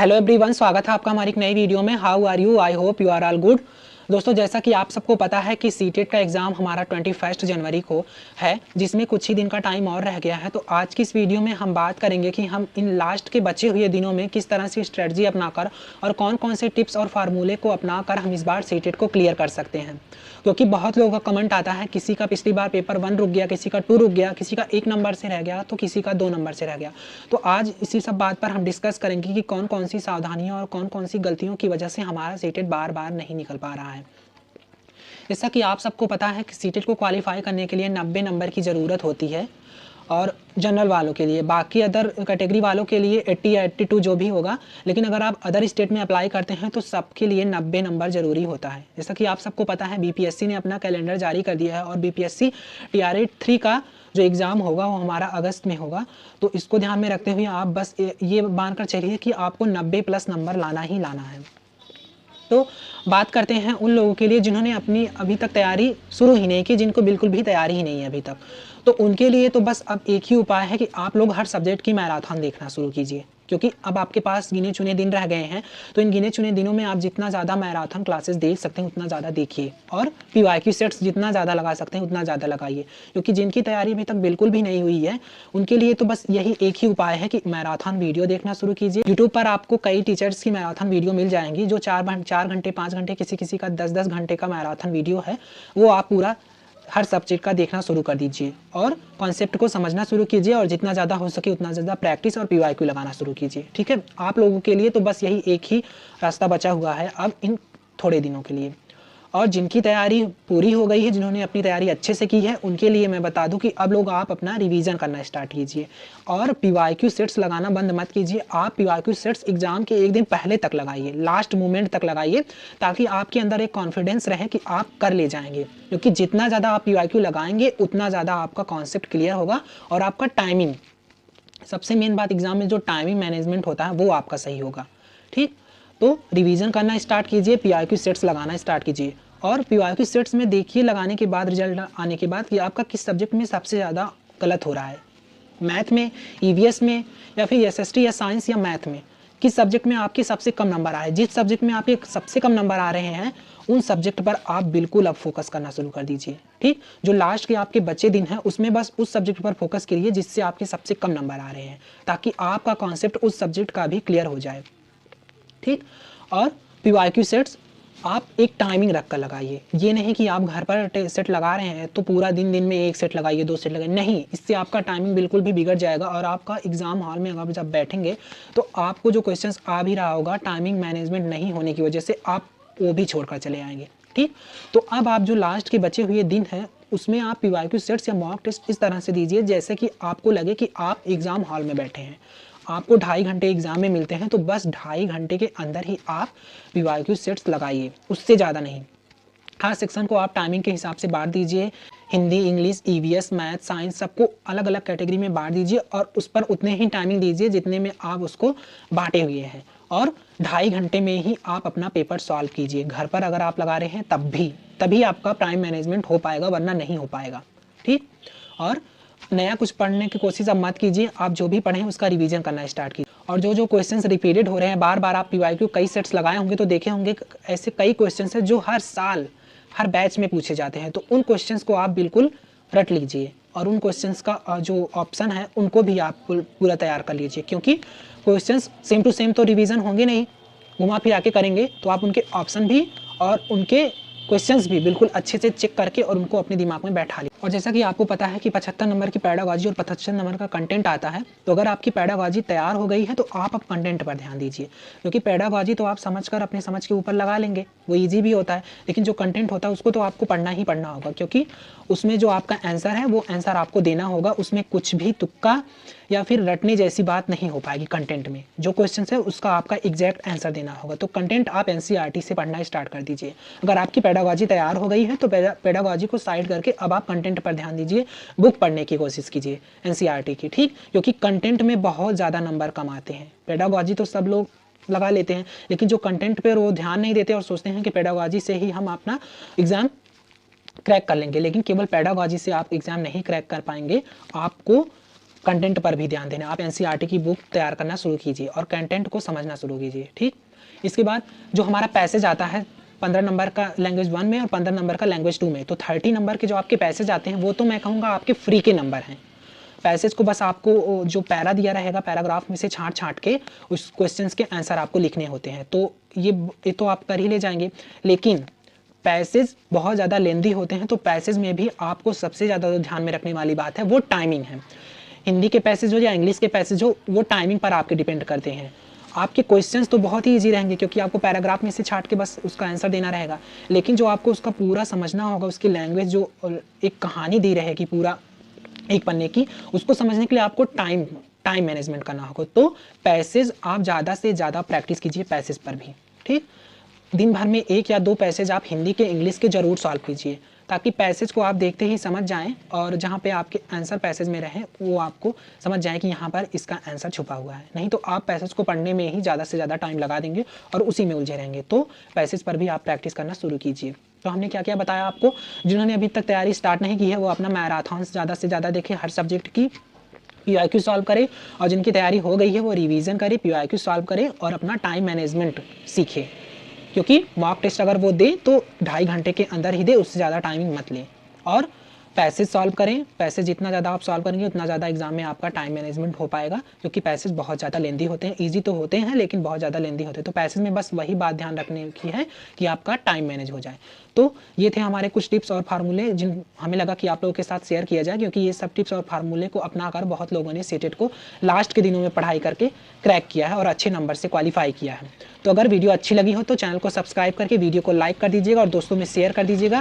Hello everyone, स्वागत है आपका हमारी एक नई वीडियो में। How are you? I hope you are all good. दोस्तों, जैसा कि आप सबको पता है कि सीटेट का एग्ज़ाम हमारा 21 जनवरी को है, जिसमें कुछ ही दिन का टाइम और रह गया है। तो आज की इस वीडियो में हम बात करेंगे कि हम इन लास्ट के बचे हुए दिनों में किस तरह से स्ट्रेटजी अपनाकर और कौन कौन से टिप्स और फार्मूले को अपनाकर हम इस बार सीटेट को क्लियर कर सकते हैं। क्योंकि बहुत लोगों का कमेंट आता है, किसी का पिछली बार पेपर 1 रुक गया, किसी का 2 रुक गया, किसी का 1 नंबर से रह गया, तो किसी का 2 नंबर से रह गया। तो आज इसी सब बात पर हम डिस्कस करेंगे कि कौन कौन सी सावधानियां और कौन कौन सी गलतियों की वजह से हमारा सीटेट बार बार नहीं निकल पा रहा है। जैसा कि आप सबको पता है कि सीटेट को क्वालिफाई करने के लिए 90 नंबर की ज़रूरत होती है और जनरल वालों के लिए, बाकी अदर कैटेगरी वालों के लिए 80 या 82 जो भी होगा। लेकिन अगर आप अदर स्टेट में अप्लाई करते हैं तो सबके लिए 90 नंबर ज़रूरी होता है। जैसा कि आप सबको पता है, बीपीएससी ने अपना कैलेंडर जारी कर दिया है और बीपीएससी TR-3 का जो एग्ज़ाम होगा वो हमारा अगस्त में होगा। तो इसको ध्यान में रखते हुए आप बस ये मानकर चलिए कि आपको 90+ नंबर लाना ही लाना है। तो बात करते हैं उन लोगों के लिए जिन्होंने अपनी अभी तक तैयारी शुरू ही नहीं की, जिनको बिल्कुल भी तैयारी ही नहीं है अभी तक। तो उनके लिए तो बस अब एक ही उपाय है कि आप लोग हर सब्जेक्ट की मैराथन देखना शुरू कीजिए, क्योंकि अब आपके पास गिने चुने दिन रह गए हैं। तो इन गिने चुने दिनों में आप जितना ज़्यादा मैराथन क्लासेस देख सकते हैं उतना ज़्यादा देखिए, और PYQ सेट्स जितना ज़्यादा लगा सकते हैं उतना ज़्यादा लगाइए। क्योंकि जिनकी तैयारी अभी तक बिल्कुल भी नहीं हुई है उनके लिए तो बस यही एक ही उपाय है कि मैराथन वीडियो देखना शुरू कीजिए। यूट्यूब पर आपको कई टीचर्स की मैराथन वीडियो मिल जाएंगी जो 4 घंटे 5 घंटे, किसी का 10 घंटे का मैराथन वीडियो है, वो आप पूरा हर सब्जेक्ट का देखना शुरू कर दीजिए और कॉन्सेप्ट को समझना शुरू कीजिए, और जितना ज़्यादा हो सके उतना ज़्यादा प्रैक्टिस और PYQ लगाना शुरू कीजिए। ठीक है, आप लोगों के लिए तो बस यही एक ही रास्ता बचा हुआ है अब इन थोड़े दिनों के लिए। और जिनकी तैयारी पूरी हो गई है, जिन्होंने अपनी तैयारी अच्छे से की है, उनके लिए मैं बता दूं कि अब लोग आप अपना रिवीजन करना स्टार्ट कीजिए और PYQ सेट्स लगाना बंद मत कीजिए। आप PYQ सेट्स एग्जाम के एक दिन पहले तक लगाइए, लास्ट मोमेंट तक लगाइए, ताकि आपके अंदर एक कॉन्फिडेंस रहे कि आप कर ले जाएंगे। क्योंकि जितना ज़्यादा आप PYQ लगाएंगे उतना ज़्यादा आपका कॉन्सेप्ट क्लियर होगा और आपका टाइमिंग, सबसे मेन बात एग्जाम में जो टाइमिंग मैनेजमेंट होता है वो आपका सही होगा। ठीक, तो रिवीजन करना स्टार्ट कीजिए, PYQ सेट्स लगाना स्टार्ट कीजिए। और PYQ सेट्स में देखिए लगाने के बाद, रिजल्ट आने के बाद, कि आपका किस सब्जेक्ट में सबसे ज़्यादा गलत हो रहा है। मैथ में, EVS में, या फिर SST या साइंस या मैथ में किस सब्जेक्ट में आपके सबसे कम नंबर आए। जिस सब्जेक्ट में आपके सबसे कम नंबर आ रहे हैं उन सब्जेक्ट पर आप बिल्कुल अब फोकस करना शुरू कर दीजिए। ठीक, जो लास्ट के आपके बचे दिन हैं उसमें बस उस सब्जेक्ट पर फोकस करिए जिससे आपके सबसे कम नंबर आ रहे हैं, ताकि आपका कॉन्सेप्ट उस सब्जेक्ट का भी क्लियर हो जाए। ठीक, और PYQ सेट्स आप एक टाइमिंग रख कर लगाइए। ये नहीं कि आप घर पर सेट लगा रहे हैं तो पूरा दिन में एक सेट लगाइए, 2 सेट लगाइए, नहीं। इससे आपका टाइमिंग बिल्कुल भी बिगड़ जाएगा और आपका एग्जाम हॉल में अगर जब बैठेंगे तो आपको जो क्वेश्चंस आ भी रहा होगा, टाइमिंग मैनेजमेंट नहीं होने की वजह से आप वो भी छोड़कर चले आएंगे। ठीक, तो अब आप जो लास्ट के बचे हुए दिन हैं उसमें आप PYQ सेट्स या मॉक टेस्ट इस तरह से दीजिए जैसे कि आपको लगे कि आप एग्जाम हॉल में बैठे हैं। आपको 2.5 घंटे एग्जाम में मिलते हैं तो बस 2.5 घंटे के अंदर ही आप PYQ सेट्स लगाइए, उससे ज़्यादा नहीं। हर सेक्शन को आप टाइमिंग के हिसाब से बांट दीजिए। Hindi, English, EVS, math, science सबको अलग अलग कैटेगरी में बांट दीजिए और उस पर उतने ही टाइमिंग दीजिए जितने में आप उसको बांटे हुए हैं, और 2.5 घंटे में ही आप अपना पेपर सॉल्व कीजिए। घर पर अगर आप लगा रहे हैं तभी आपका टाइम मैनेजमेंट हो पाएगा, वरना नहीं हो पाएगा। ठीक, और नया कुछ पढ़ने की कोशिश अब मत कीजिए, आप जो भी पढ़ें उसका रिवीजन करना स्टार्ट कीजिए। और जो क्वेश्चंस रिपीटेड हो रहे हैं बार बार, आप PYQ कई सेट्स लगाए होंगे तो देखे होंगे ऐसे कई क्वेश्चंस हैं जो हर साल हर बैच में पूछे जाते हैं। तो उन क्वेश्चंस को आप बिल्कुल रट लीजिए और उन क्वेश्चंस का जो ऑप्शन है उनको भी आप पूरा तैयार कर लीजिए, क्योंकि क्वेश्चंस सेम टू सेम तो रिवीजन होंगे नहीं, घुमा फिरा के करेंगे। तो आप उनके ऑप्शन भी और उनके क्वेश्चंस भी बिल्कुल अच्छे से चेक करके और उनको अपने दिमाग में बैठा लीजिए। और जैसा कि आपको पता है कि 75 नंबर की पेडागॉजी और 75 नंबर का कंटेंट आता है, तो अगर आपकी पेडागॉजी तैयार हो गई है तो आप अब कंटेंट पर ध्यान दीजिए। क्योंकि पेडागॉजी तो आप समझकर अपने समझ के ऊपर लगा लेंगे, वो ईजी भी होता है, लेकिन जो कंटेंट होता है उसको तो आपको पढ़ना ही पढ़ना होगा, क्योंकि उसमें जो आपका आंसर है वो आंसर आपको देना होगा। उसमें कुछ भी तुक्का या फिर रटने जैसी बात नहीं हो पाएगी। कंटेंट में जो क्वेश्चन है उसका आपका एग्जैक्ट आंसर देना होगा। तो कंटेंट आप NCERT से पढ़ना स्टार्ट कर दीजिए। अगर आपकी पेडागॉजी तैयार हो गई है तो पेडागॉजी को साइड करके अब आप कंटेंट पर ध्यान दीजिए, बुक पढ़ने की कोशिश कीजिए NCERT की। ठीक, क्योंकि कंटेंट में बहुत ज़्यादा नंबर कम आते हैं। पेडागॉजी तो सब लोग लगा लेते हैं, लेकिन जो कंटेंट पर वो ध्यान नहीं देते और सोचते हैं कि पेडागॉजी से ही हम अपना एग्ज़ाम क्रैक कर लेंगे, लेकिन केवल पेडागॉजी से आप एग्ज़ाम नहीं क्रैक कर पाएंगे। आपको कंटेंट पर भी ध्यान देना। आप एनसीईआरटी की बुक तैयार करना शुरू कीजिए और कंटेंट को समझना शुरू कीजिए, ठीक। इसके बाद जो हमारा पैसेज आता है 15 नंबर का लैंग्वेज 1 में और 15 नंबर का लैंग्वेज 2 में, तो 30 नंबर के जो आपके पैसेज आते हैं वो तो मैं कहूँगा आपके फ्री के नंबर हैं। पैसेज को बस आपको जो पैरा दिया रहेगा पैराग्राफ में से छाँट छाँट के उस क्वेश्चंस के आंसर आपको लिखने होते हैं, तो ये तो आप कर ही ले जाएंगे। लेकिन पैसेज बहुत ज़्यादा लेंदी होते हैं, तो पैसेज में भी आपको सबसे ज़्यादा जो ध्यान में रखने वाली बात है वो टाइमिंग है। हिंदी के पैसेज हो या इंग्लिश के पैसेज हो, वो टाइमिंग पर आपके डिपेंड करते हैं। आपके क्वेश्चंस तो बहुत ही ईजी रहेंगे क्योंकि आपको पैराग्राफ में से छाट के बस उसका आंसर देना रहेगा, लेकिन जो आपको उसका पूरा समझना होगा, उसकी लैंग्वेज जो एक कहानी दी रहेगी पूरा एक पन्ने की, उसको समझने के लिए आपको टाइम मैनेजमेंट करना होगा। तो पैसेज आप ज़्यादा से ज़्यादा प्रैक्टिस कीजिए पैसेज पर भी, ठीक। दिन भर में 1 या 2 पैसेज आप हिंदी के इंग्लिश के ज़रूर सॉल्व कीजिए, ताकि पैसेज को आप देखते ही समझ जाएं और जहाँ पे आपके आंसर पैसेज में रहे वो आपको समझ जाए कि यहाँ पर इसका आंसर छुपा हुआ है। नहीं तो आप पैसेज को पढ़ने में ही ज़्यादा से ज़्यादा टाइम लगा देंगे और उसी में उलझे रहेंगे। तो पैसेज पर भी आप प्रैक्टिस करना शुरू कीजिए। तो हमने क्या क्या बताया आपको। जिन्होंने अभी तक तैयारी स्टार्ट नहीं की है वो अपना मैराथन ज़्यादा से ज़्यादा देखें, हर सब्जेक्ट की पीवाईक्यू सॉल्व करें, और जिनकी तैयारी हो गई है वो रिवीजन करें, पीवाईक्यू सॉल्व करें और अपना टाइम मैनेजमेंट सीखें, क्योंकि मॉक टेस्ट अगर वो दे तो 2.5 घंटे के अंदर ही दे, उससे ज़्यादा टाइमिंग मत लें। और पैसेज सॉल्व करें, पैसेज जितना ज़्यादा आप सॉल्व करेंगे उतना ज़्यादा एग्जाम में आपका टाइम मैनेजमेंट हो पाएगा, क्योंकि पैसेज बहुत ज़्यादा लेंदी होते हैं। ईजी तो होते हैं लेकिन बहुत ज़्यादा लेंदी होते हैं, तो पैसेज में बस वही बात ध्यान रखने की है कि आपका टाइम मैनेज हो जाए। तो ये थे हमारे कुछ टिप्स और फार्मूले जिन हमें लगा कि आप लोगों के साथ शेयर किया जाए, क्योंकि ये सब टिप्स और फार्मूले को अपनाकर बहुत लोगों ने सीटेट को लास्ट के दिनों में पढ़ाई करके क्रैक किया है और अच्छे नंबर से क्वालिफाई किया है। तो अगर वीडियो अच्छी लगी हो तो चैनल को सब्सक्राइब करके वीडियो को लाइक कर दीजिएगा और दोस्तों में शेयर कर दीजिएगा।